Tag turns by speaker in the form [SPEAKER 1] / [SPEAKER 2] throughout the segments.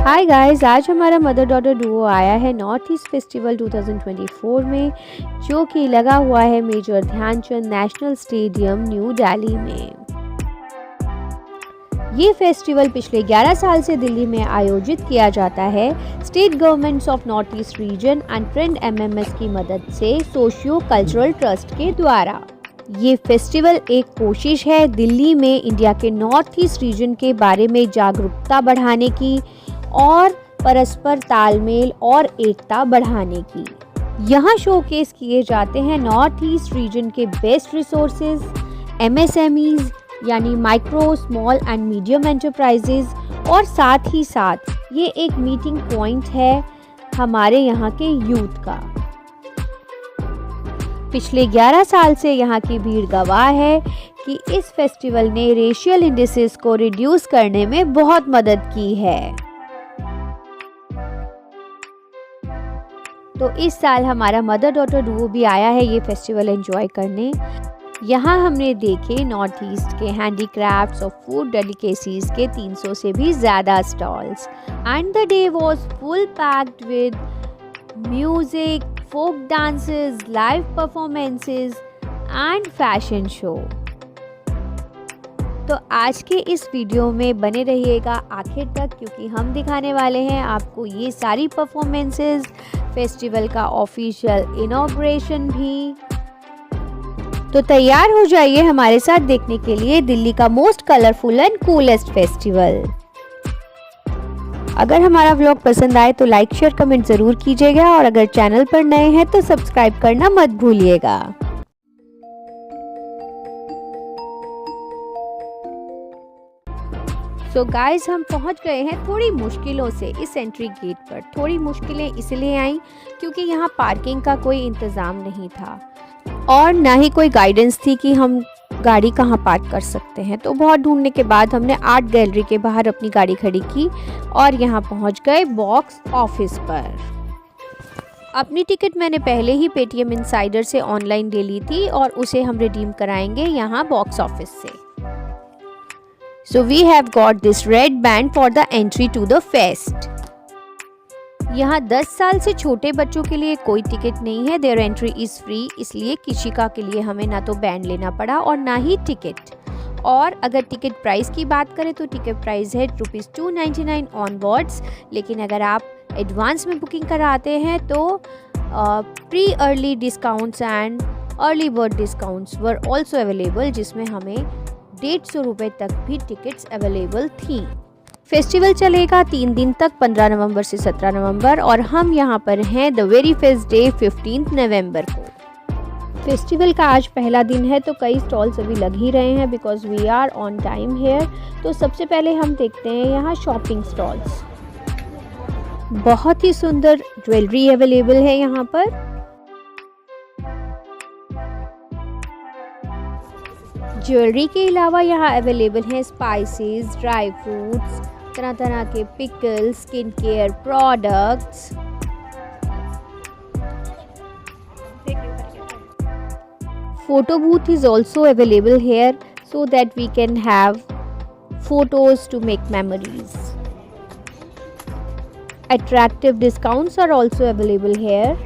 [SPEAKER 1] Hi guys, आज हमारा mother daughter Duo आया है नॉर्थ ईस्ट फेस्टिवल 2024 में, जो कि लगा हुआ है major Dhyan Chand national stadium new Delhi में। ये फेस्टिवल पिछले 11 साल से दिल्ली में आयोजित किया जाता है state governments of north east region and trend MMS की मदद से सोशियो कल्चरल ट्रस्ट के द्वारा। ये फेस्टिवल एक कोशिश है दिल्ली में इंडिया के नॉर्थ ईस्ट रीजन के बारे में जागरूकता बढ़ाने की और परस्पर तालमेल और एकता बढ़ाने की। यहाँ शोकेस किए जाते हैं नॉर्थ ईस्ट रीजन के बेस्ट रिसोर्सेज, एमएसएमईज यानी micro small and medium enterprises, और साथ ही साथ ये एक मीटिंग पॉइंट है हमारे यहाँ के यूथ का। पिछले 11 साल से यहाँ की भीड़ गवाह है कि इस फेस्टिवल ने रेशियल इंडिसेस को रिड्यूस करने में बहुत मदद की है। तो इस साल हमारा मदर डॉटर डुओ भी आया है ये फेस्टिवल एंजॉय करने। यहाँ हमने देखे नॉर्थ ईस्ट के हैंडीक्राफ्ट्स और फूड डेलिकेसीज के 300 से भी ज़्यादा stalls, and the day was full packed with music, folk dances, live performances and fashion show. तो आज के इस वीडियो में बने रहिएगा आखिर तक, क्योंकि हम दिखाने वाले हैं आपको ये सारी परफॉर्मेंसेस, फेस्टिवल का ऑफिशियल इनॉग्रेशन भी। तो तैयार हो जाइए हमारे साथ देखने के लिए दिल्ली का most colourful and coolest festival. अगर हमारा व्लॉग पसंद आए तो लाइक, शेयर, कमेंट ज़रूर कीजिएगा, और अगर चैनल पर नए हैं तो सब्सक्राइब करना मत भूलिएगा। तो गाइस, हम पहुंच गए हैं थोड़ी मुश्किलों से इस एंट्री गेट पर। थोड़ी मुश्किलें इसलिए आई क्योंकि यहाँ पार्किंग का कोई इंतज़ाम नहीं था और ना ही कोई गाइडेंस थी कि हम गाड़ी कहाँ पार्क कर सकते हैं। तो बहुत ढूंढने के बाद हमने आर्ट गैलरी के बाहर अपनी गाड़ी खड़ी की और यहाँ पहुँच गए बॉक्स ऑफिस पर। अपनी टिकट मैंने पहले ही पेटीएम इनसाइडर से ऑनलाइन ले ली थी और उसे हम रिडीम कराएंगे यहाँ बॉक्स ऑफिस से। So we have got this red band for the entry to the fest. यहाँ 10 साल से छोटे बच्चों के लिए कोई टिकट नहीं है, their entry is free, इसलिए किशिका के लिए हमें ना तो बैंड लेना पड़ा और ना ही टिकट। और अगर टिकट प्राइस की बात करें तो टिकट प्राइस है ₹299 ऑनवर्ड्स, लेकिन अगर आप एडवांस में बुकिंग कराते हैं तो pre early discounts and early bird discounts were also available, जिसमें हमें 150 रुपये तक भी टिकट्स अवेलेबल थी। फेस्टिवल चलेगा 3 दिन तक, 15 नवंबर से 17 नवंबर, और हम यहाँ पर हैं द वेरी फर्स्ट डे 15 नवंबर को। फेस्टिवल का आज पहला दिन है तो कई स्टॉल्स अभी लग ही रहे हैं because we are on time here. तो सबसे पहले हम देखते हैं यहाँ शॉपिंग स्टॉल्स। बहुत ही सुंदर ज्वेलरी अवेलेबल है यहाँ पर। ज्वेलरी के अलावा यहाँ अवेलेबल हैं स्पाइसेस, ड्राई फ्रूट्स, तरह तरह के pickles, skin care products. Photo booth is also available here so that we can have photos to make memories. Attractive discounts are also available here.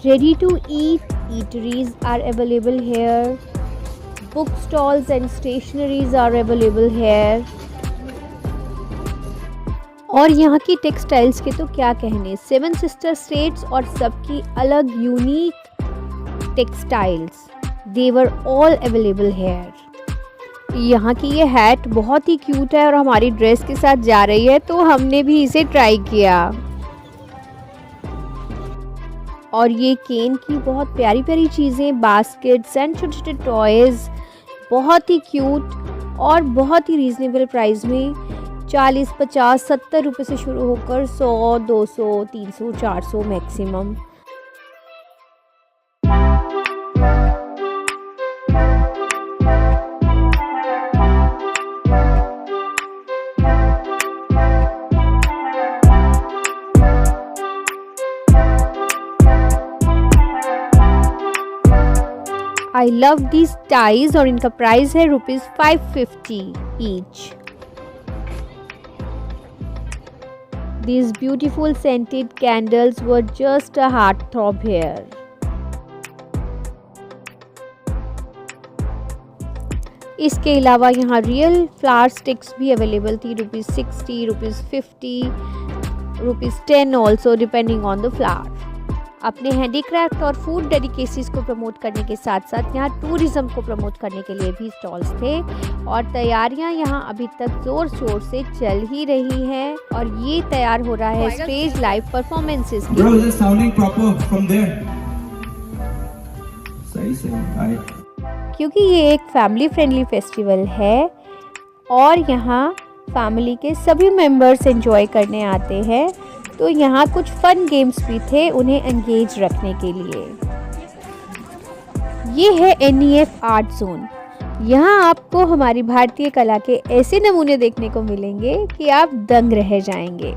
[SPEAKER 1] Ready to eat eateries are available here. Book stalls and stationeries are available here. और यहाँ की textiles के तो क्या कहने, 7 sister states और सबकी अलग unique textiles, they were all available here. यहाँ की ये हैट बहुत ही क्यूट है और हमारी ड्रेस के साथ जा रही है, तो हमने भी इसे ट्राई किया। और ये केन की बहुत प्यारी प्यारी चीज़ें, बास्केट्स एंड छोटे छोटे टॉयज़, बहुत ही क्यूट और बहुत ही रीज़नेबल प्राइस में 40, 50, 70 रुपये से शुरू होकर 100, 200, 300, 400 maximum. I love these ties और इनका प्राइस है ₹550 each. These beautiful scented candles were just a heartthrob here. इसके अलावा यहाँ रियल फ्लावर स्टिक्स भी अवेलेबल थी, ₹60, ₹50, ₹10 also depending on the flower. अपने हैंडीक्राफ्ट और फूड डेलिकेसीज को प्रमोट करने के साथ साथ यहाँ टूरिज्म को प्रमोट करने के लिए भी स्टॉल्स थे और तैयारियाँ यहाँ अभी तक जोर शोर से चल ही रही हैं और ये तैयार हो रहा है स्टेज लाइव परफॉर्मेंसेस के लिए, क्योंकि ये एक फैमिली फ्रेंडली फेस्टिवल है और यहाँ फैमिली के सभी मेंबर्स एंजॉय करने आते हैं। तो यहाँ कुछ फन गेम्स भी थे उन्हें एंगेज रखने के लिए। ये है NEF आर्ट जोन। यहाँ आपको हमारी भारतीय कला के ऐसे नमूने देखने को मिलेंगे कि आप दंग रह जाएंगे।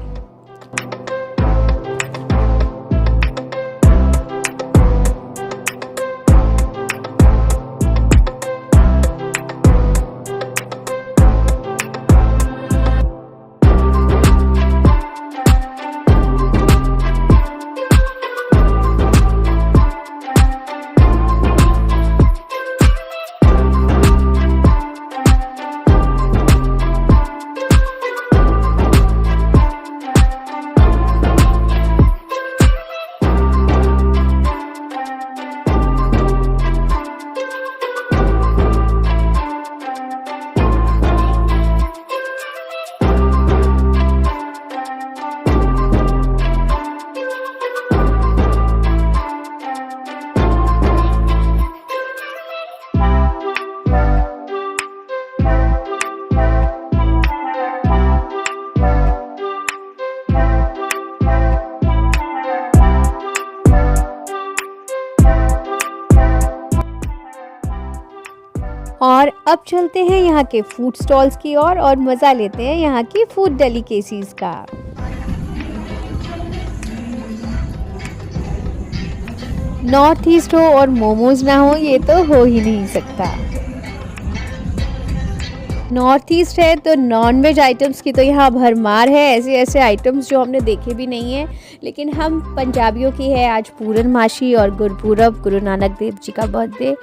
[SPEAKER 1] और अब चलते हैं यहाँ के फूड स्टॉल्स की ओर और मज़ा लेते हैं यहाँ की फूड डेलिकेसीज का। नॉर्थ ईस्ट हो और मोमोज ना हो ये तो हो ही नहीं सकता। नॉर्थ ईस्ट है तो नॉनवेज आइटम्स की तो यहाँ भरमार है, ऐसे ऐसे आइटम्स जो हमने देखे भी नहीं है। लेकिन हम पंजाबियों की है आज पूर्णमासी और गुरपूरब, गुरु नानक देव जी का बर्थडे,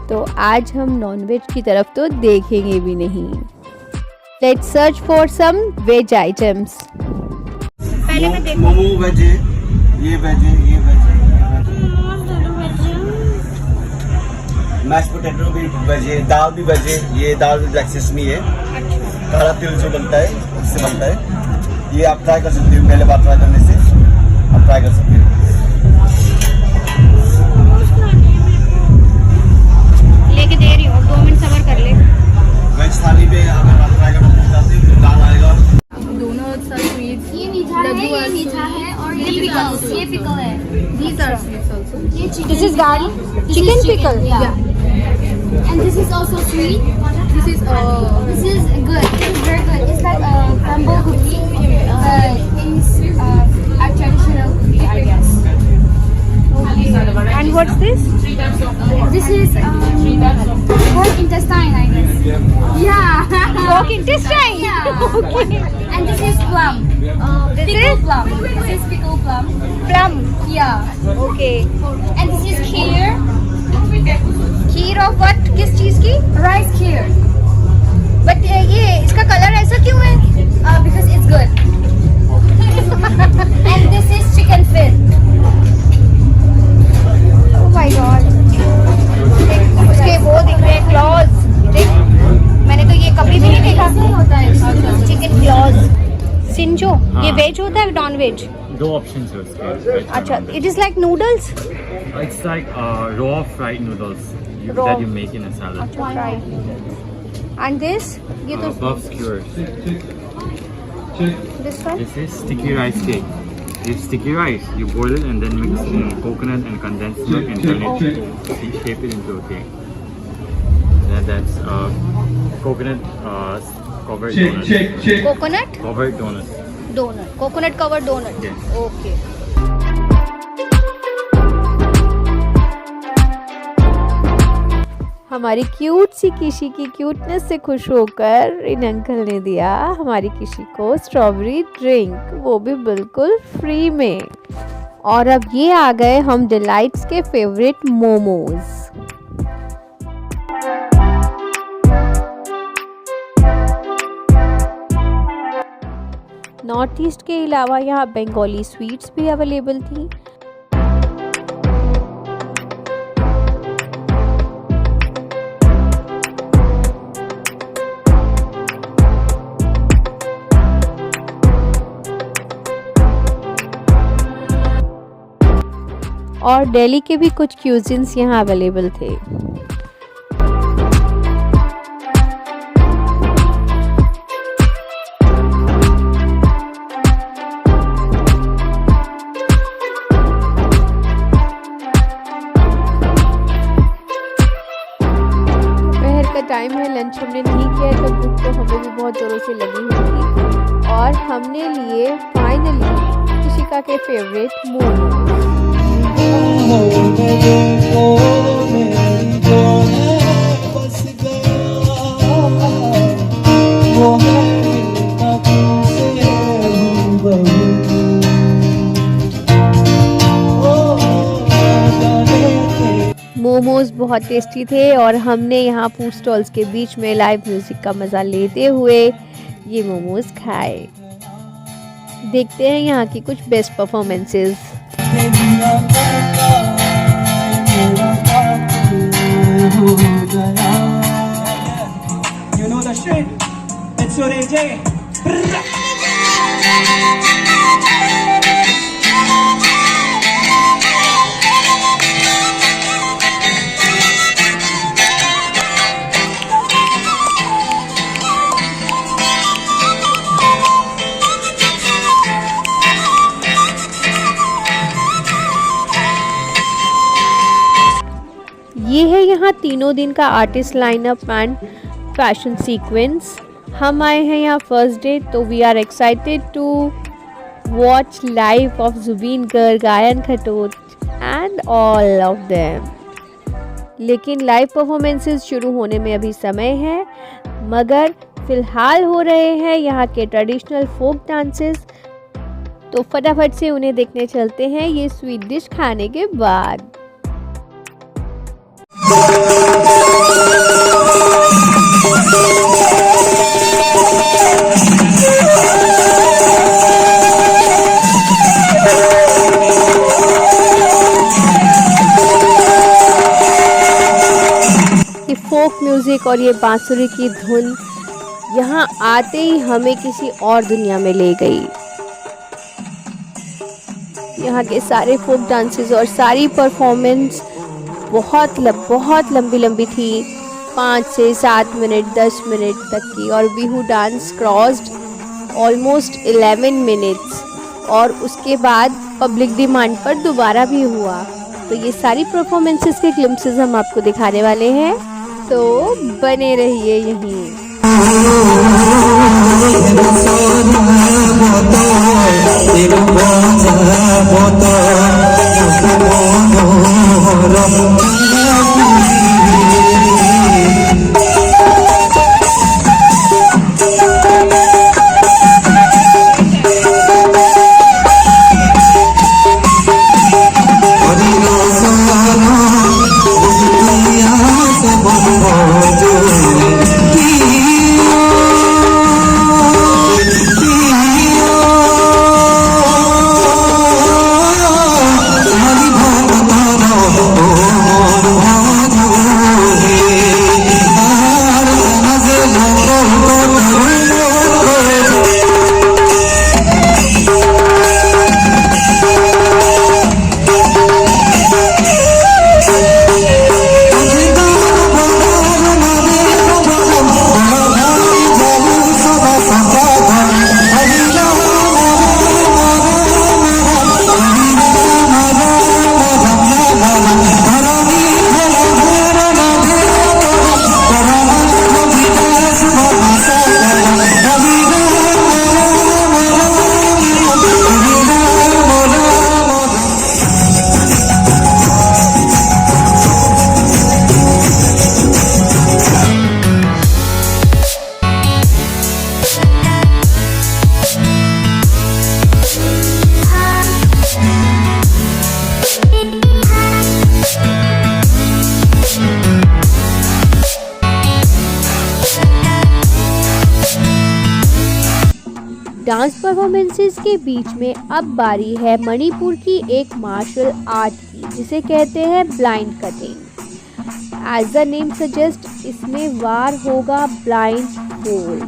[SPEAKER 1] तो आज हम नॉनवेज की तरफ तो देखेंगे भी नहीं। Let's search for some veg items. पहले मैं देखूं मोमो वेज है, ये वेज है, ये वेज है, मैश पोटैटो भी वेज है, दाल भी वेज है, ये दाल भी ब्लैक सेसमी है, काला तिल जो बनता है उससे बनता है। ये आप ट्राई कर सकते हो, पहले बार ट्राई करने से आप ट्राई कर सकते हो। लेके दे रही हूँ, 2 मिनट सब्र कर ले। वेज थाली पे अगर आप ट्राई करना चाहते हैं तो दाल आएगा। दोनों स्वीट्स, ये मीठा है, ये मीठा है और ये पिकल है। These are sweets also. This is dal, chicken pickle. Yeah. And this is also sweet. This is good. This is very good. It's like bamboo cookie. It's a traditional cookie, I guess. And what's this? This is pork intestine, I guess. Yeah. Pork intestine. Yeah. Okay. And this is plum. This is plum. This is pickled plum. Plum. Yeah. Okay. And this is kheer. Kheer of what? किस चीज की? Rice kheer. But ये इसका colour ऐसा क्यों है? Because it's good. And this is chicken fin. Oh my God. उसके वो दिख रहे हैं claws. देख, मैंने तो ये कभी भी नहीं देखा। होता है चिकन claws. सिंचो, ये वेज होता है नॉन वेज?
[SPEAKER 2] दो ऑप्शंस है उसके।
[SPEAKER 1] अच्छा, it is like noodles?
[SPEAKER 2] It's like raw fried noodles that you make in a salad.
[SPEAKER 1] अच्छा, fried. And this? ये तो
[SPEAKER 2] Buff skewers.
[SPEAKER 1] This one?
[SPEAKER 2] This is sticky rice cake. It's sticky rice. You boil it and then mix in coconut and condensed milk and turn it, shape it into a cake. And that's coconut covered donut.
[SPEAKER 1] Coconut?
[SPEAKER 2] Covered donut.
[SPEAKER 1] Donut. Coconut covered donut.
[SPEAKER 2] Yes.
[SPEAKER 1] Okay. हमारी cute सी किशी की cuteness से खुश होकर इन uncle ने दिया हमारी किशी को strawberry drink, वो भी बिल्कुल फ्री में। और अब ये आ गए हम डिलाइट्स के फेवरेट मोमोज। नॉर्थ ईस्ट के अलावा यहाँ बंगाली स्वीट्स भी अवेलेबल थी। और दिल्ली के भी कुछ क्यूजिन्स यहाँ अवेलेबल थे। दोपहर का टाइम है, लंच हमने नहीं किया तो भूख तो हमें भी बहुत ज़ोरों से लगी हुई थी और हमने लिए फाइनली किशिका के फेवरेट मोमो। मोमोज बहुत टेस्टी थे और हमने यहाँ फूड स्टॉल्स के बीच में लाइव म्यूजिक का मज़ा लेते हुए ये मोमोज खाए। देखते हैं यहाँ की कुछ best performances.
[SPEAKER 3] You know the shit. It's your AJ.
[SPEAKER 1] ये है यहाँ तीनों दिन का artist lineup and fashion sequence. हम आए हैं यहाँ फर्स्ट डे तो we are excited to watch life of Zubeen Garg, Gayan Khatoch and all of them. लेकिन लाइव परफॉर्मेंसेस शुरू होने में अभी समय है, मगर फ़िलहाल हो रहे हैं यहाँ के ट्रेडिशनल फोक डांसेस, तो फटाफट से उन्हें देखने चलते हैं ये स्वीट डिश खाने के बाद। ये फोक म्यूजिक और ये बांसुरी की धुन यहाँ आते ही हमें किसी और दुनिया में ले गई। यहाँ के सारे फोक डांसेस और सारी परफॉर्मेंस बहुत लंबी लंबी थी, 5 से 7 मिनट 10 मिनट तक की, और Bihu dance crossed almost 11 minutes और उसके बाद पब्लिक डिमांड पर दोबारा भी हुआ। तो ये सारी परफॉर्मेंसेस के ग्लिम्पसेस हम आपको दिखाने वाले हैं, तो बने रहिए यहीं। डांस परफॉर्मेंसेस के बीच में अब बारी है मणिपुर की एक मार्शल आर्ट की, जिसे कहते हैं blind cutting. As the name suggest, इसमें वार होगा ब्लाइंड फोल्ड।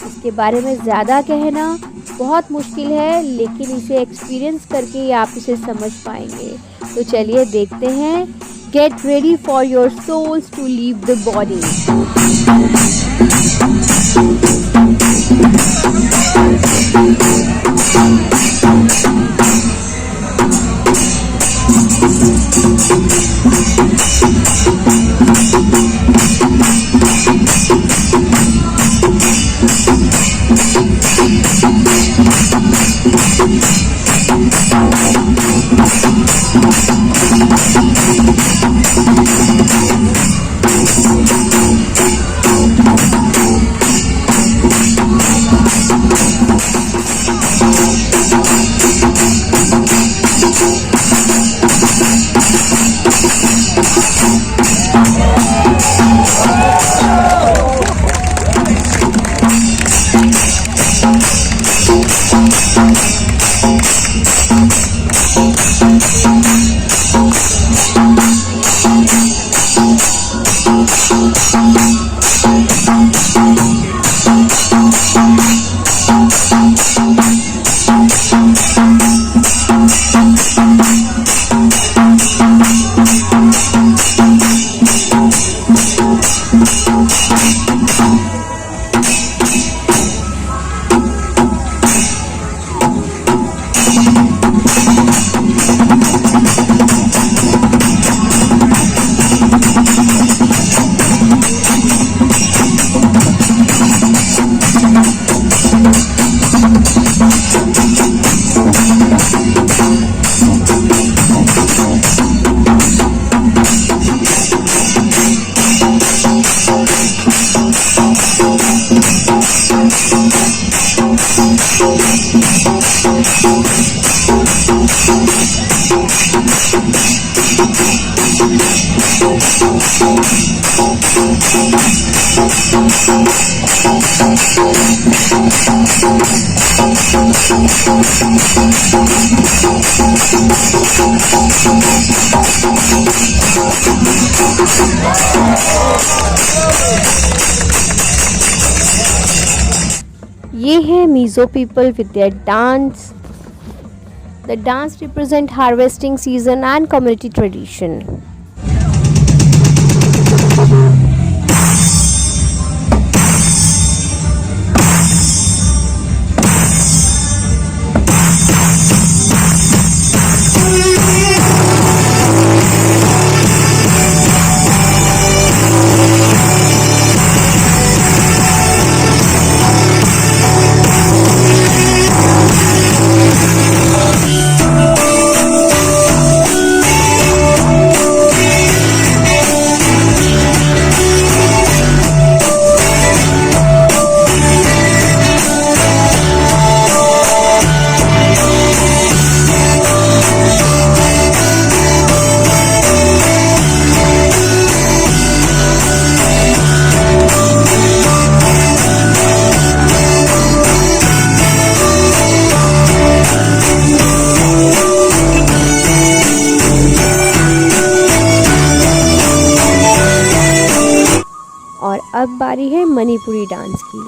[SPEAKER 1] इसके बारे में ज़्यादा कहना बहुत मुश्किल है, लेकिन इसे एक्सपीरियंस करके ही आप इसे समझ पाएंगे। तो चलिए देखते हैं। Get ready for your souls to leave the body. ये है Mizo people with their dance. The dance represent harvesting season and community tradition. और अब बारी है मणिपुरी डांस की,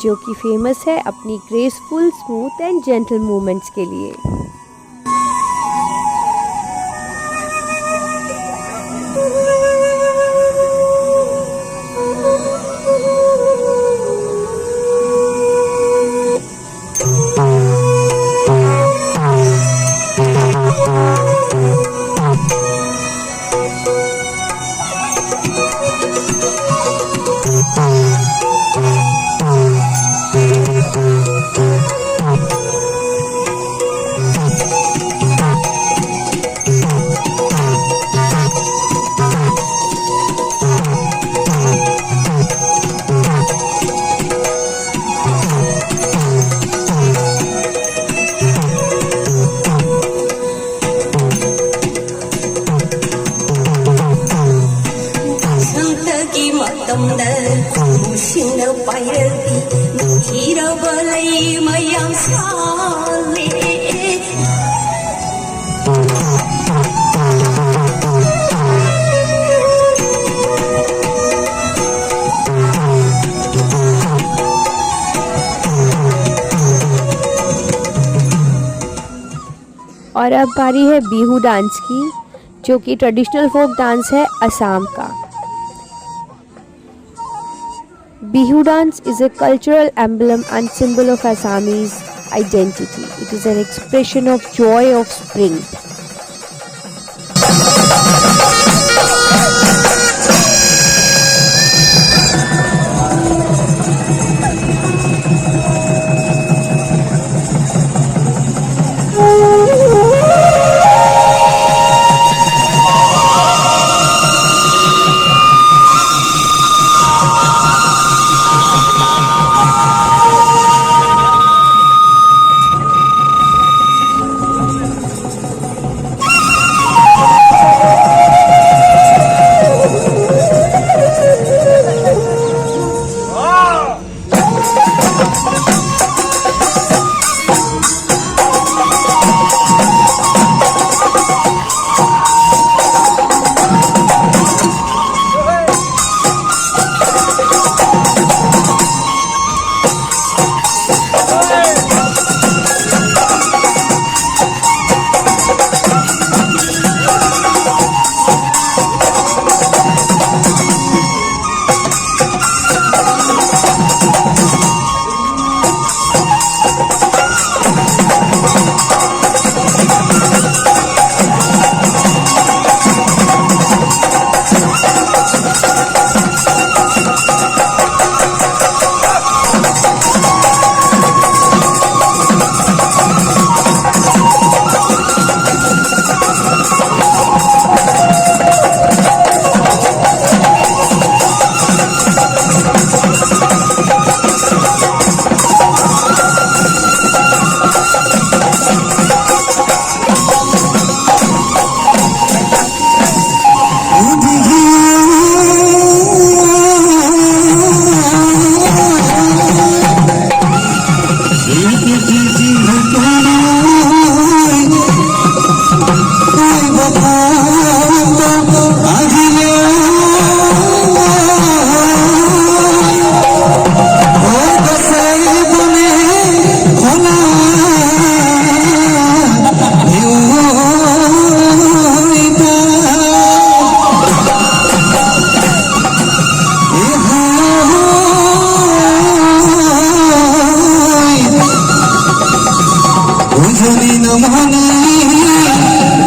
[SPEAKER 1] जो कि फेमस है अपनी graceful, smooth and gentle movements के लिए।
[SPEAKER 4] की मतम खुसिनो पाइरती नुथिर बलै मयाम साले
[SPEAKER 1] और अब बारी है बिहू डांस की, जो कि ट्रेडिशनल फोक डांस है असम का। Bihu dance is a cultural emblem and symbol of Assamese identity. It is an expression of joy of spring.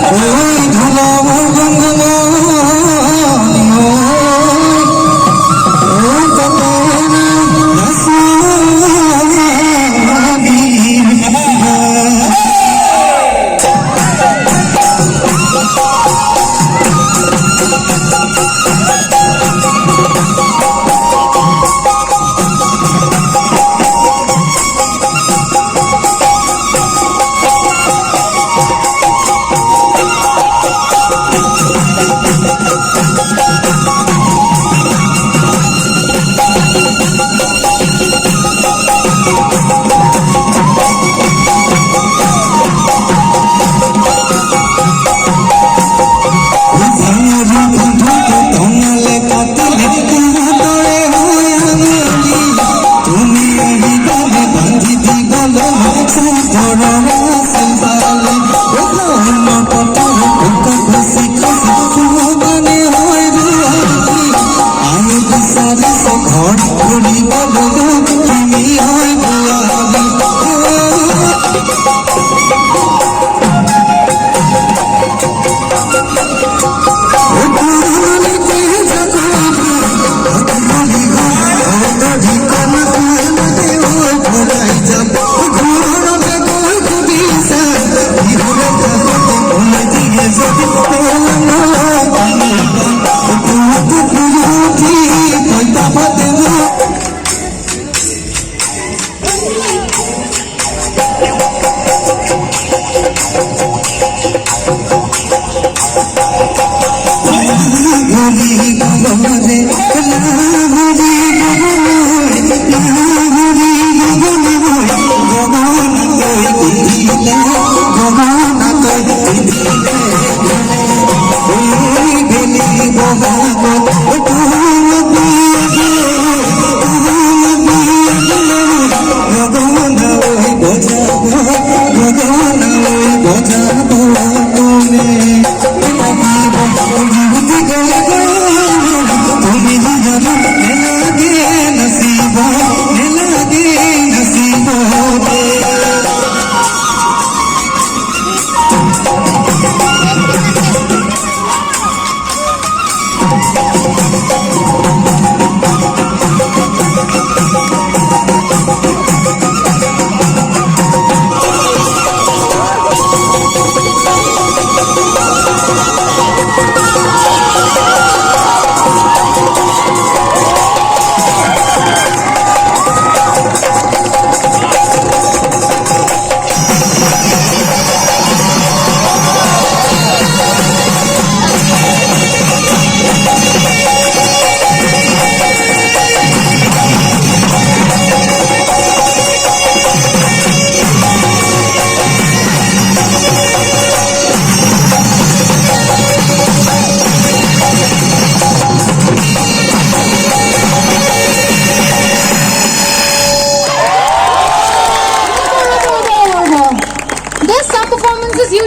[SPEAKER 5] Hare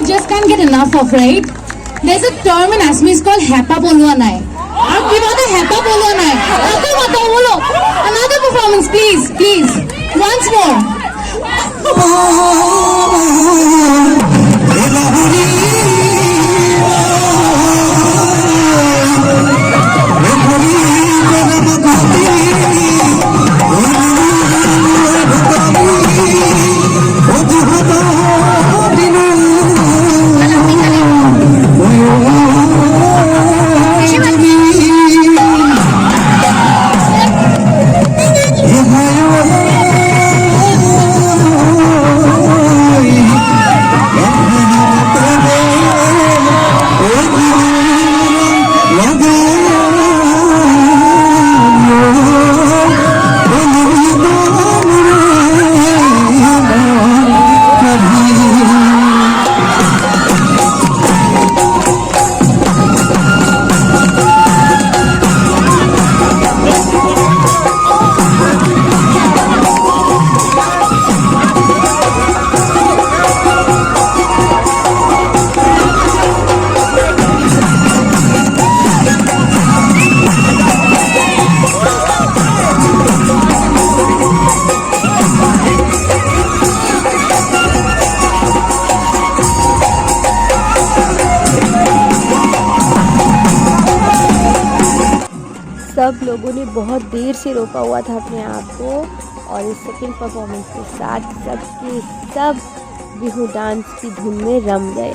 [SPEAKER 5] just can't get enough of, right? There's a term in Assamese called Hapa Bolwa Nai. Give out the Hapa Bolwa Nai. Another performance, please, please. Once more.
[SPEAKER 1] सब लोगों ने बहुत देर से रोका हुआ था अपने आप को, और इस सेकंड परफॉर्मेंस के साथ सबके सब बिहू डांस की धुन में रम गए।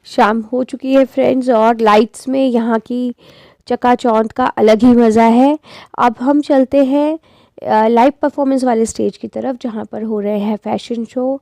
[SPEAKER 1] शाम हो चुकी है फ्रेंड्स, और लाइट्स में यहाँ की चकाचौंध का अलग ही मज़ा है। अब हम चलते हैं लाइव परफॉर्मेंस वाले स्टेज की तरफ, जहाँ पर हो रहे हैं fashion show.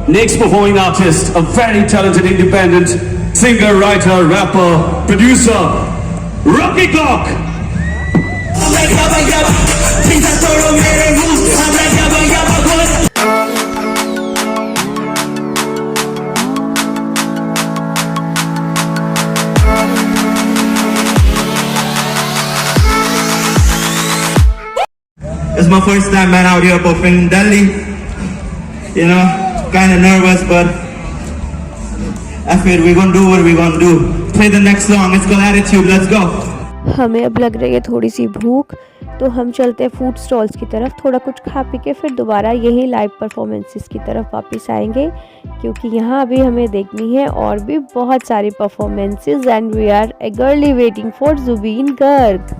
[SPEAKER 3] Next performing artist, a very talented independent singer, writer, rapper, producer, Rocky Clock.
[SPEAKER 6] It's my first time man out here performing in Delhi. You know, kind of nervous, but I feel we're gonna do what we're gonna do. Play the next song. It's called Attitude. Let's go.
[SPEAKER 1] हमें अब लग रही है थोड़ी सी भूख, तो हम चलते हैं फूड स्टॉल्स की तरफ, थोड़ा कुछ खा पी के फिर दोबारा यही लाइव परफॉर्मेंसेस की तरफ वापस आएंगे, क्योंकि यहाँ अभी हमें देखनी है और भी बहुत सारी performances, and we are eagerly waiting for Zubeen Garg.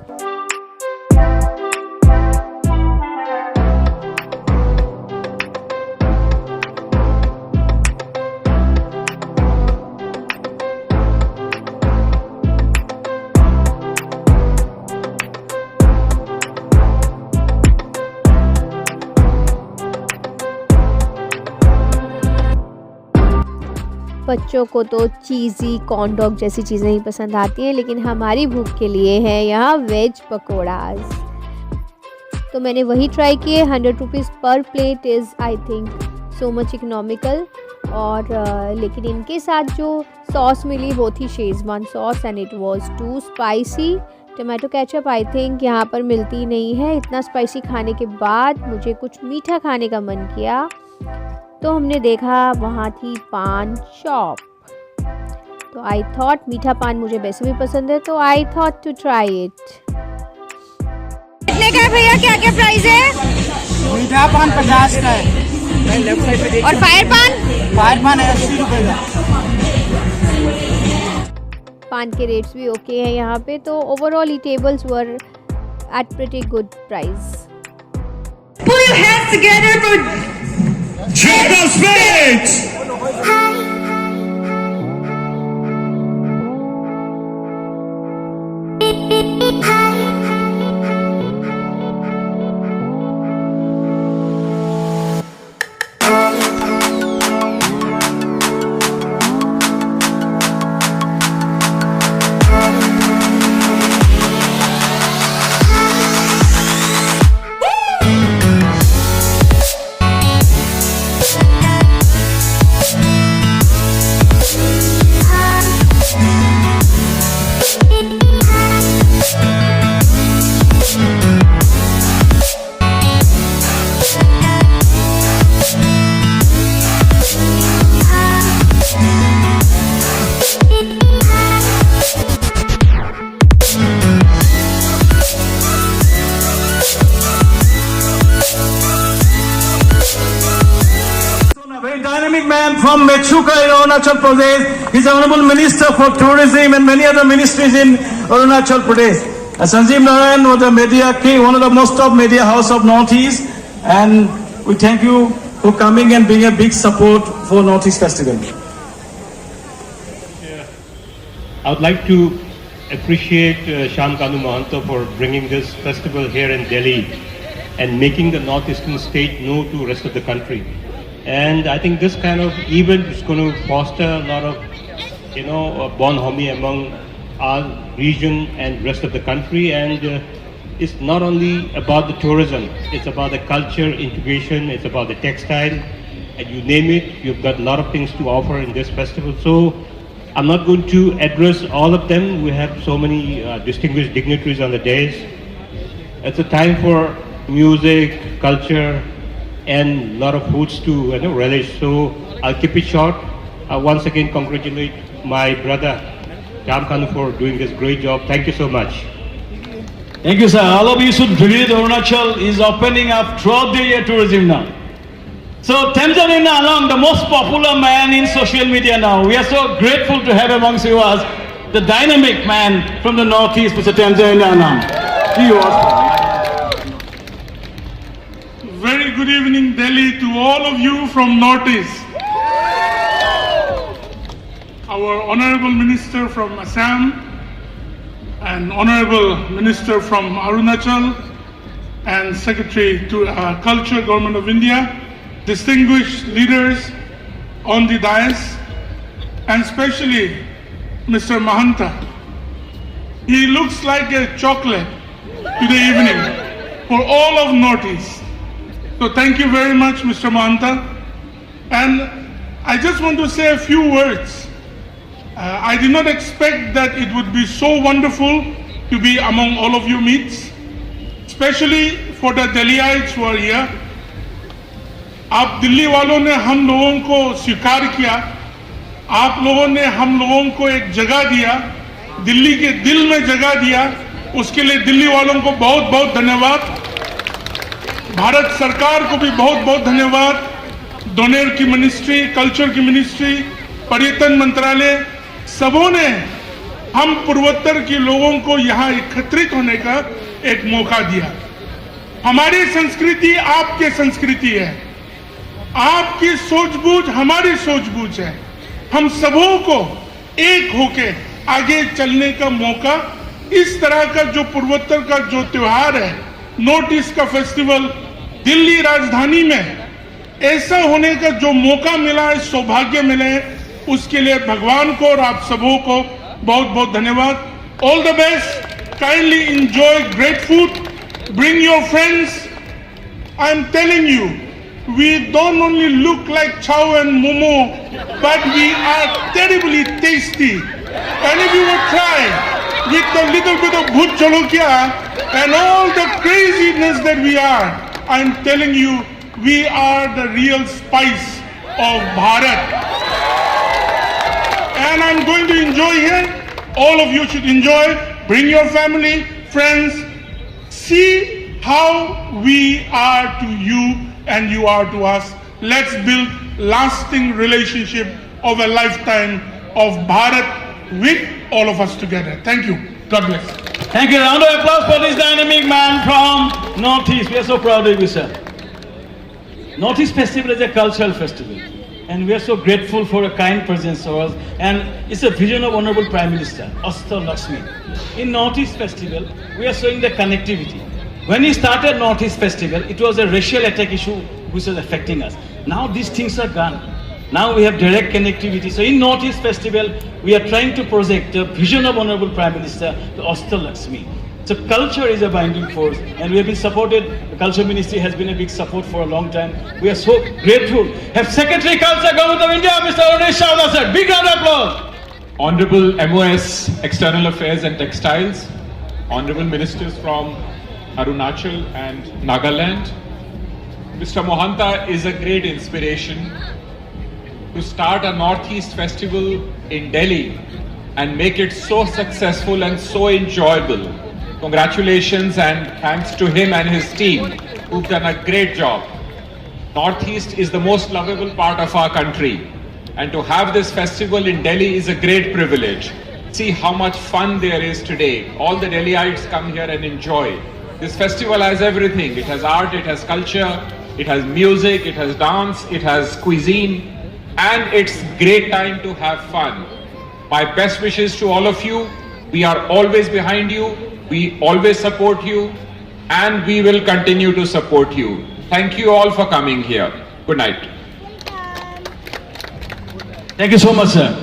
[SPEAKER 1] बच्चों को तो चीज़ी कॉर्न डॉग जैसी चीज़ें ही पसंद आती हैं, लेकिन हमारी भूख के लिए है यहाँ वेज पकौड़ाज। तो मैंने वही ट्राई किए। 100 रुपीज़ पर plate is I think so much economical, और लेकिन इनके साथ जो सॉस मिली वो थी schezwan sauce, and it was too spicy. Tomato ketchup I think यहाँ पर मिलती नहीं है। इतना स्पाइसी खाने के बाद मुझे कुछ मीठा खाने का मन किया, तो हमने देखा वहाँ थी पान शॉप, तो आई थॉट मीठा पान मुझे वैसे भी पसंद है, तो I thought to try it.
[SPEAKER 5] कितने का है भैया, क्या क्या प्राइस है?
[SPEAKER 7] मीठा पान 50 का है
[SPEAKER 5] और फायर पान?
[SPEAKER 7] फायर पान 80 रुपए का।
[SPEAKER 1] पान के रेट्स भी ओके हैं यहाँ पे, तो overall eatables were at pretty good price.
[SPEAKER 5] Put your hands together for
[SPEAKER 3] Jacob Spade!
[SPEAKER 6] A very dynamic man from Mechuka in Arunachal Pradesh. He's Honorable Minister for Tourism and many other ministries in Arunachal Pradesh. Sanjeev Narayan was the media king, one of the most top media house of Northeast. And we thank you for coming and being a big support for Northeast Festival.
[SPEAKER 8] I would like to appreciate Shyam Kanu Mahanta for bringing this festival here in Delhi and making the northeastern state know to rest of the country. And I think this kind of event is going to foster a lot of, bonhomie among our region and rest of the country. And it's not only about the tourism, it's about the culture integration, it's about the textile, and you name it, you've got a lot of things to offer in this festival. So I'm not going to address all of them. We have so many distinguished dignitaries on the days. It's a time for music, culture, and a lot of foods to relish. So I'll keep it short. Once again, congratulate my brother Shyam Kanu for doing this great job. Thank you so much.
[SPEAKER 3] Thank you, sir. All of you should visit Arunachal is opening up throughout the year tourism now. So Tamzani Along, the most popular man in social media now. We are so grateful to have amongst you as the dynamic man from the Northeast, Mr. Tamzani Along.
[SPEAKER 9] Very good evening, Delhi, to all of you from Northeast. Our Honorable Minister from Assam and Honorable Minister from Arunachal and Secretary to Culture, Government of India, distinguished leaders on the dais, and especially Mr. Mahanta. He looks like a chocolate today evening for all of Northeast. So thank you very much, Mr. Mahanta. And I just want to say a few words. I did not expect that it would be so wonderful to be among all of you meets, especially for the Delhiites who are here. आप दिल्ली वालों ने हम लोगों को स्वीकार किया, आप लोगों ने हम लोगों को एक जगह दिया, दिल्ली के दिल में जगह दिया, उसके लिए दिल्ली वालों को बहुत बहुत धन्यवाद। भारत सरकार को भी बहुत बहुत धन्यवाद। डोनेर की मिनिस्ट्री, कल्चर की मिनिस्ट्री, पर्यटन मंत्रालय, सबों ने हम पूर्वोत्तर के लोगों को यहाँ एकत्रित होने का एक मौका दिया। हमारी संस्कृति आपकी संस्कृति है, आपकी सूझबूझ हमारी सूझबूझ है। हम सबों को एक होके आगे चलने का मौका, इस तरह का जो पूर्वोत्तर का जो त्योहार है, नॉर्थ ईस्ट का फेस्टिवल दिल्ली राजधानी में ऐसा होने का जो मौका मिला है, सौभाग्य मिले, उसके लिए भगवान को और आप सबों को बहुत बहुत धन्यवाद। All the best, kindly enjoy great food, bring your friends. I am telling you, we don't only look like chow and momo, but we are terribly tasty. And if you would try with a little bit of bhut jolokia and all the craziness that we are, I'm telling you, we are the real spice of Bharat. And I'm going to enjoy enjoy here. All of you should enjoy. Bring your family, friends. See how we are to you and you are to us. Let's build lasting relationship of a lifetime of Bharat with all of us together. Thank you. God bless.
[SPEAKER 3] Thank you. Round of applause for this dynamic man from Northeast. We are so proud of you, sir. Northeast Festival is a cultural festival, and we are so grateful for a kind presence of us. And it's a vision of Honorable Prime Minister, Astra Lakshmi. In Northeast Festival, we are showing the connectivity. When he started Northeast Festival, it was a racial attack issue which was affecting us. Now these things are gone. Now we have direct connectivity. So in Northeast Festival, we are trying to project the vision of Honorable Prime Minister, the Astra Lakshmi. So culture is a binding force, and we have been supported. The Culture Ministry has been a big support for a long time. We are so grateful. Have Secretary Culture Government of India, Mr. Unesh Chawla, sir. Big round of applause.
[SPEAKER 10] Honorable MOS External Affairs and Textiles, Honorable Ministers from Arunachal and Nagaland. Mr. Mohanta is a great inspiration to start a Northeast Festival in Delhi and make it so successful and so enjoyable. Congratulations and thanks to him and his team who've done a great job. Northeast is the most lovable part of our country, and to have this festival in Delhi is a great privilege. See how much fun there is today. All the Delhiites come here and enjoy. This festival has everything. It has art, it has culture, it has music, it has dance, it has cuisine, and it's great time to have fun. My best wishes to all of you. We are always behind you. We always support you, and we will continue to support you. Thank you all for coming here. Good night.
[SPEAKER 3] Thank you so much, sir.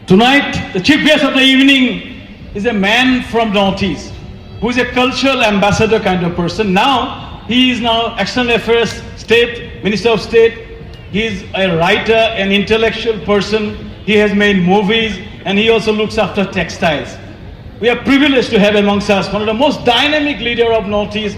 [SPEAKER 3] Tonight, the chief guest of the evening is a man from Northeast who is a cultural ambassador kind of person. Now, he is now External Affairs State, Minister of State. He is a writer, an intellectual person. He has made movies, and he also looks after textiles. We are privileged to have amongst us one of the most dynamic leader of Northeast,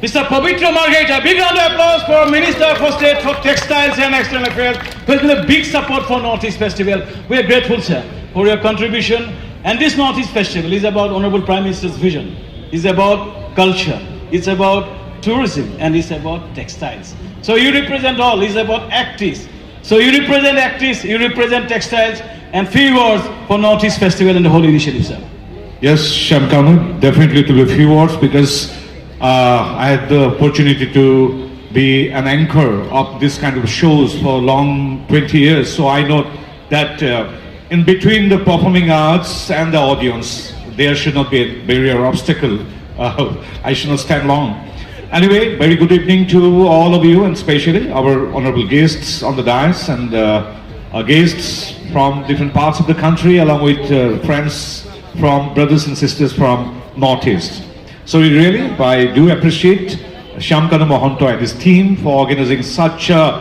[SPEAKER 3] Mr. Pavitra Margherita. Big round of applause for Minister for State for Textiles and External Affairs, who has been a big support for Northeast Festival. We are grateful, sir, for your contribution. And this Northeast Festival is about Honorable Prime Minister's vision. It's about culture. It's about tourism, and it's about textiles. So you represent all. It's about actives. So you represent actives, you represent textiles, and few words for Northeast Festival and the whole initiative, sir.
[SPEAKER 11] Yes, Shamkanu, definitely to be a few words, because I had the opportunity to be an anchor of this kind of shows for long 20 years. So I know that in between the performing arts and the audience, there should not be a barrier obstacle. I should not stand long. Anyway, very good evening to all of you, and especially our honorable guests on the dais, and guests from different parts of the country, along with friends from brothers and sisters from Northeast. So I do appreciate Shamkanu Mohanta and his team for organizing such a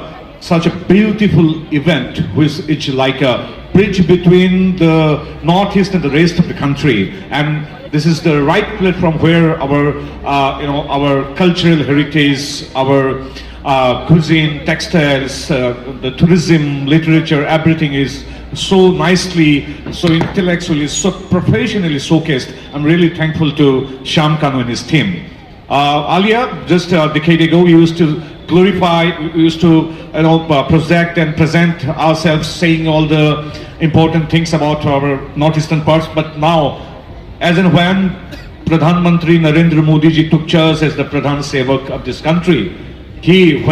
[SPEAKER 11] beautiful event, which is like a bridge between the Northeast and the rest of the country. And this is the right platform where our cultural heritage, our cuisine, textiles, the tourism, literature, everything is so nicely, so intellectually, so professionally showcased. I'm really thankful to Shamkanu and his team. Earlier, just a decade ago, we used to glorify, we used to project and present ourselves, saying all the important things about our northeastern parts. But now, as and when Pradhan Mantri Narendra Modi ji took charge as the Pradhan Sevak of this country, he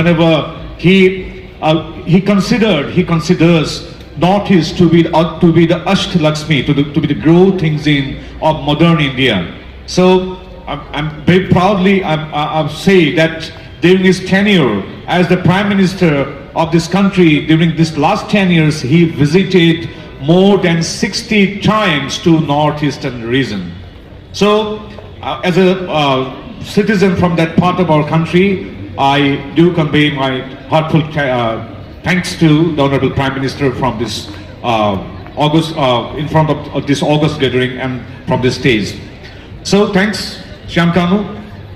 [SPEAKER 11] considers Northeast to be the Asht Lakshmi, to be the growth engine of modern India. So I'm very proudly I say that during his tenure as the Prime Minister of this country, during this last 10 years, he visited more than 60 times to Northeastern region. So as a citizen from that part of our country, I do convey my heartfelt thanks to the Honorable Prime Minister from this in front of this August gathering and from this stage. So thanks, Shamkanu,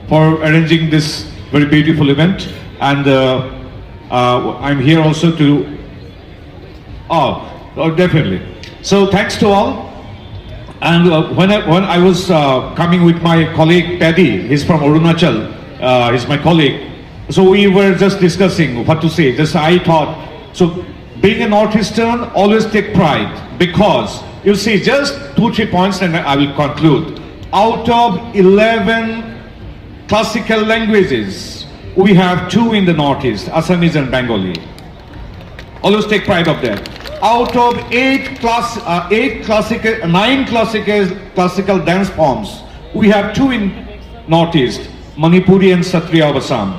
[SPEAKER 11] for arranging this very beautiful event. And I'm here also to definitely. So thanks to all. And when I was coming with my colleague Paddy, he's from Arunachal, he's my colleague. So we were just discussing what to say. Just I thought, so being a Northeastern, always take pride, because you see, just 2-3 points and I will conclude. Out of 11 classical languages, we have 2 in the Northeast, Assamese and Bengali. Always take pride of that. Out of 9 classical dance forms, we have 2 in Northeast, Manipuri and Satriya of Assam.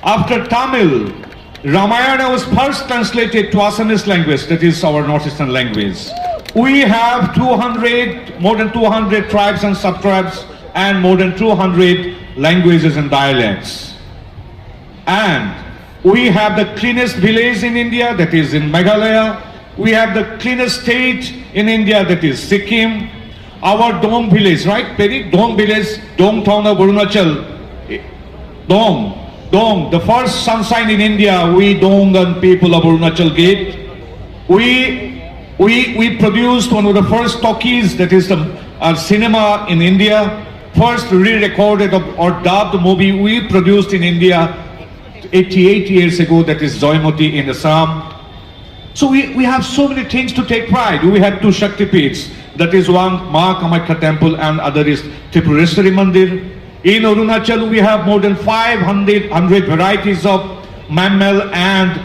[SPEAKER 11] After Tamil, Ramayana was first translated to Assamese language, that is our Northeastern language. We have more than 200 tribes and sub-tribes, and more than 200 languages and dialects. And we have the cleanest village in India, that is in Meghalaya. We have the cleanest state in India, that is Sikkim. Our Dong village, right, Peri? Dong village, Dong town of Arunachal. Dong, the first sunshine in India, we Dongan people of Arunachal Gate. We produced one of the first talkies, that is the cinema in India. First re-recorded or dubbed movie we produced in India 88 years ago, that is Joymoti in Assam. So we have so many things to take pride. We have 2 Shakti Peeths, that is one Ma Kamakya temple and other is Tripureshwari Mandir. In Arunachal, we have more than 500 varieties of mammal and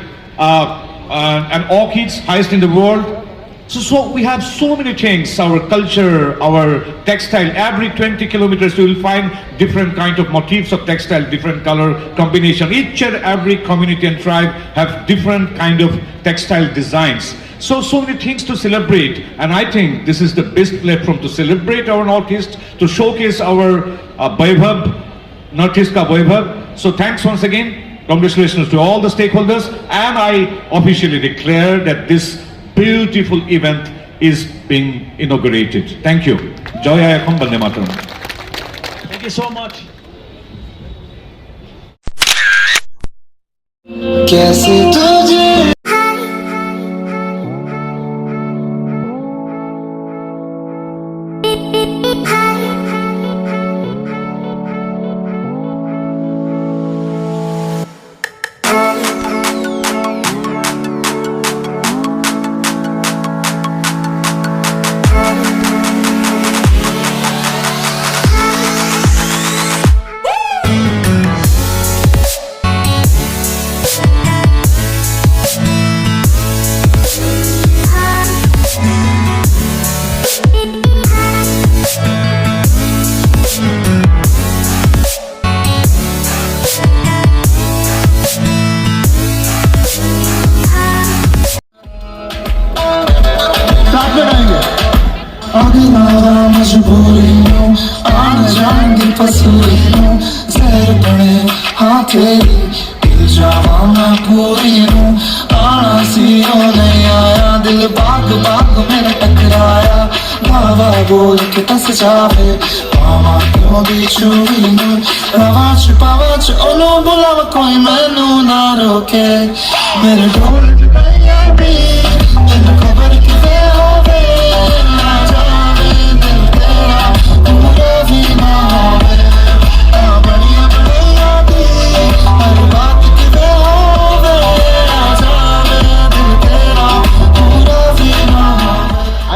[SPEAKER 11] orchids, highest in the world. So we have so many things, our culture, our textile. Every 20 kilometers you will find different kind of motifs of textile, different color combination. Each and every community and tribe have different kind of textile designs. So many things to celebrate, and I think this is the best platform to celebrate our Northeast, to showcase our Vaibhav, Northeast ka Vaibhav. So thanks once again, congratulations to all the stakeholders, and I officially declare that this beautiful event is being inaugurated. Thank you. Joy Ayakam Bande Mataram.
[SPEAKER 3] Thank you so much.
[SPEAKER 12] कैसे तुझे मजबूरियों आना जान दी पसूरियों जहर बने हाँ तेरी जावा मैं पूरी हूँ आना सीओ नहीं आया दिल बाग बाग मेरा टकराया बाबा बोल के तस जावे मामा क्यों दी छुरी हूँ रवाच पावाच ओनो बुलावा कोई मैनू ना रोके मेरे ढोल जुटाइया भी जिन खबर की वे होवे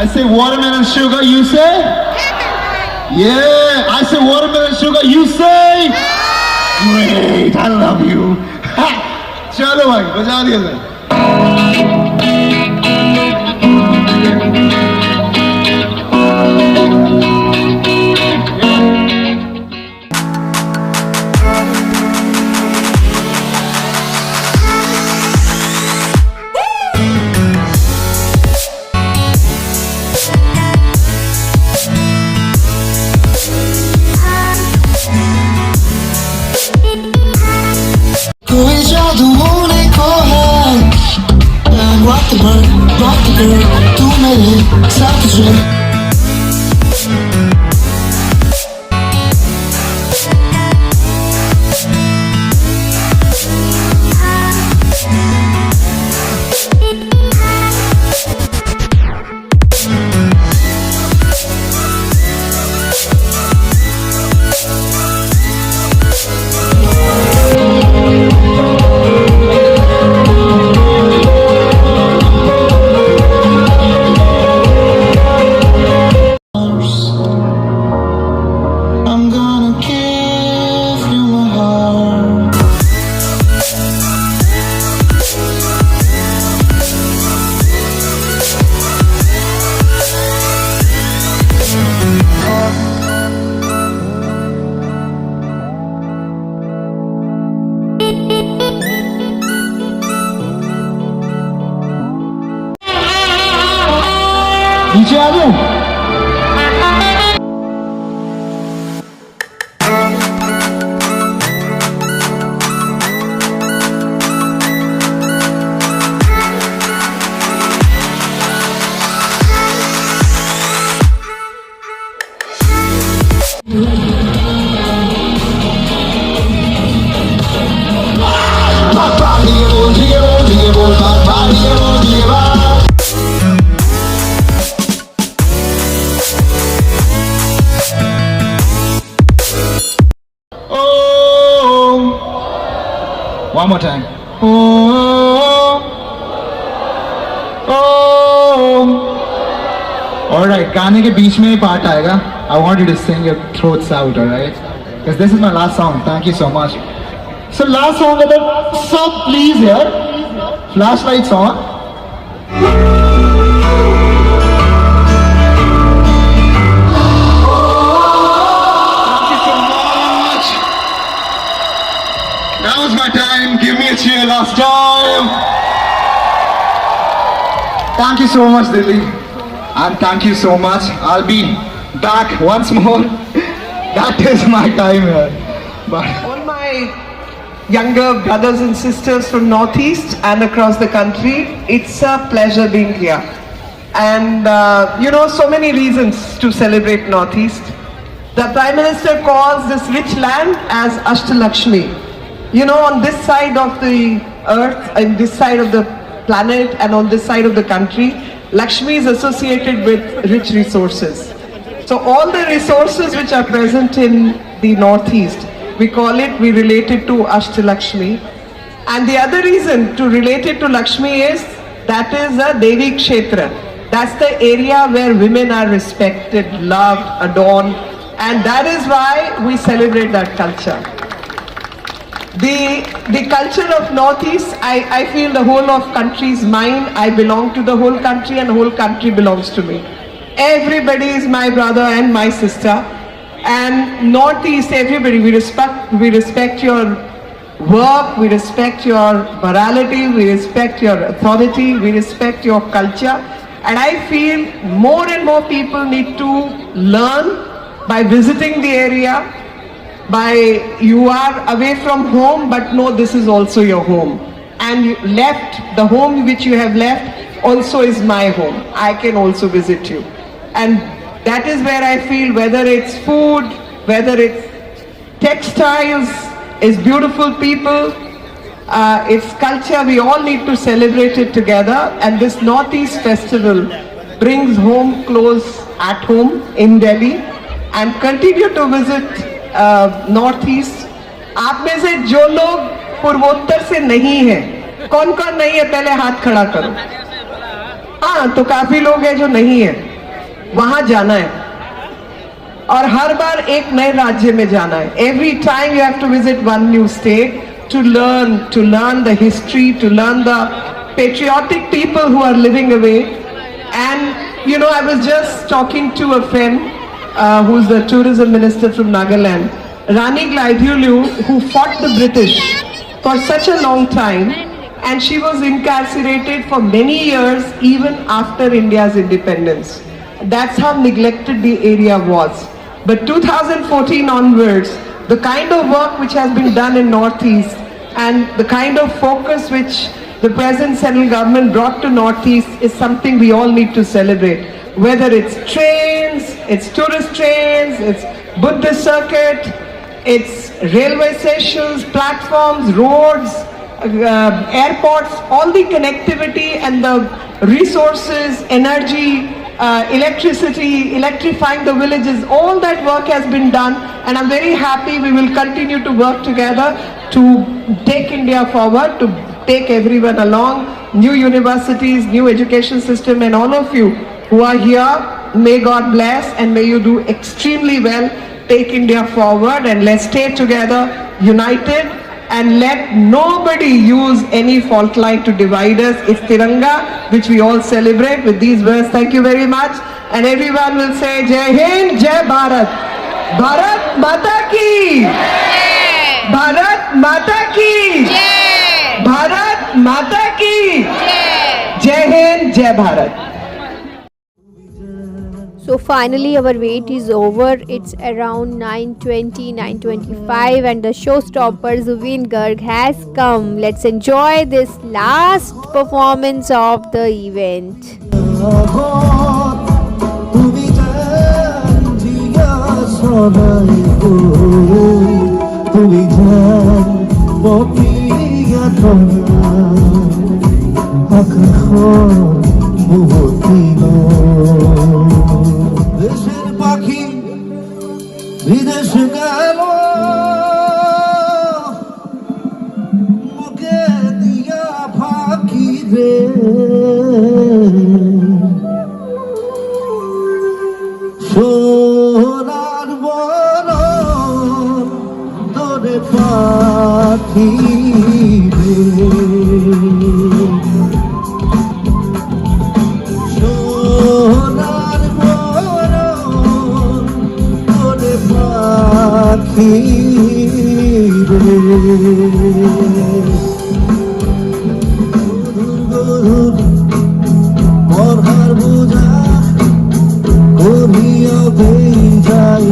[SPEAKER 13] I say watermelon sugar, you say? Yeah, I say watermelon sugar, you say? Great, I love you. चलो भाई बजा दिया जाए.
[SPEAKER 12] Rock the bird, rock the girl, तू मेरे साथ चल.
[SPEAKER 13] नीचे आ जाओ। One more time. Alright, गाने के बीच में ही पार्ट आएगा. I want you to sing your throats out, alright? Because this is my last song. Thank you so much. So last song of the song, please here. Flashlights on. Now's my time. Give me a cheer last time. Thank you so much, Delhi. And thank you so much. I'll be back once more. That is my time here. But
[SPEAKER 14] all my younger brothers and sisters from Northeast and across the country, it's a pleasure being here. And so many reasons to celebrate Northeast. The Prime Minister calls this rich land as Ashtalakshmi. On this side of the earth, on this side of the planet and on this side of the country, Lakshmi is associated with rich resources. So all the resources which are present in the Northeast, we relate it to Ashtalakshmi. And the other reason to relate it to Lakshmi is that is a Devi Kshetra. That's the area where women are respected, loved, adorned, and that is why we celebrate that culture. The culture of Northeast, I feel the whole of country is mine. I belong to the whole country and the whole country belongs to me. Everybody is my brother and my sister. And Northeast, everybody, we respect your work, we respect your morality, we respect your authority, we respect your culture. And I feel more and more people need to learn by visiting the area, you are away from home, but no, this is also your home. And you left, the home which you have left also is my home. I can also visit you. And that is where I feel, whether it's food, whether it's textiles, it's beautiful people, it's culture, we all need to celebrate it together. And this Northeast Festival brings home close at home in Delhi, and continue to visit Northeast. आप में से जो लोग पूर्वोत्तर से नहीं है, कौन कौन नहीं है, पहले हाथ खड़ा करो. हाँ, तो काफी लोग हैं जो नहीं है. वहां जाना है और हर बार एक नए राज्य में जाना है. Every time you have to visit one new state to learn the history, to learn the patriotic people who are living away. And I was just talking to a friend who's the tourism minister from Nagaland, Rani Glaidhulu, who fought the British for such a long time, and she was incarcerated for many years even after India's independence. That's how neglected the area was. But 2014 onwards, the kind of work which has been done in Northeast and the kind of focus which the present central government brought to Northeast is something we all need to celebrate. Whether it's trains, it's tourist trains, it's Buddhist circuit, it's railway stations, platforms, roads, airports, all the connectivity and the resources, energy, electricity, electrifying the villages, all that work has been done, and I'm very happy we will continue to work together to take India forward, to take everyone along, new universities, new education system, and all of you who are here, may God bless and may you do extremely well. Take India forward and let's stay together, united, and let nobody use any fault line to divide us. It's Tiranga, which we all celebrate with these words. Thank you very much. And everyone will say, Jai Hind, Jai Bharat. Bharat Mata Ki. Bharat Mata Ki. Bharat Mata Ki. Jai Hind, Jai Bharat.
[SPEAKER 1] So finally our wait is over. It's around 9:20, 9:25 and the showstopper Zubeen Garg has come. Let's enjoy this last performance of the event.
[SPEAKER 12] দেশের পাখি বিদেশ গেল মুখে দিয়া ফাঁকি রে সোনার বন তোরে পাখি রে পরহার বোঝা করিয়া যাই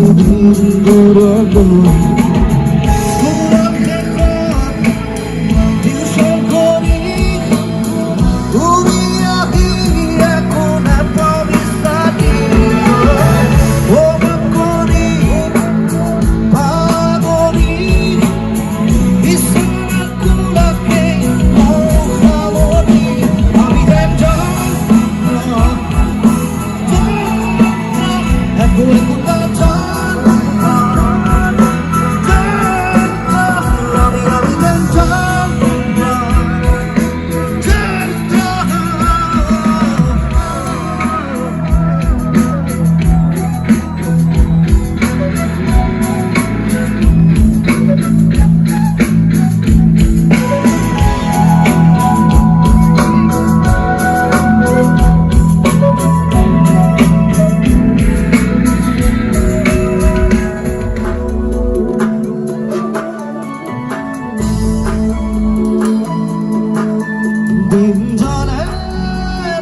[SPEAKER 12] দিন জলে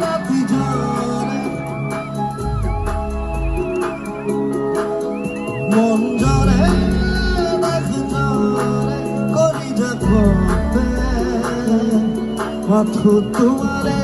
[SPEAKER 12] রাতি জলে মন জলে দেখ জলে করি যাবে মাথু তোমারে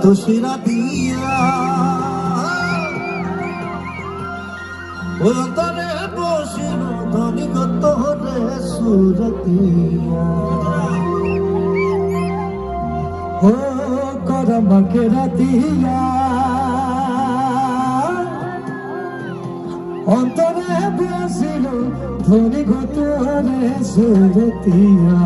[SPEAKER 12] Doshira dia Otane boshiro Doni gotore suratia Karama keratia Otane boshiro Doni gotore suratia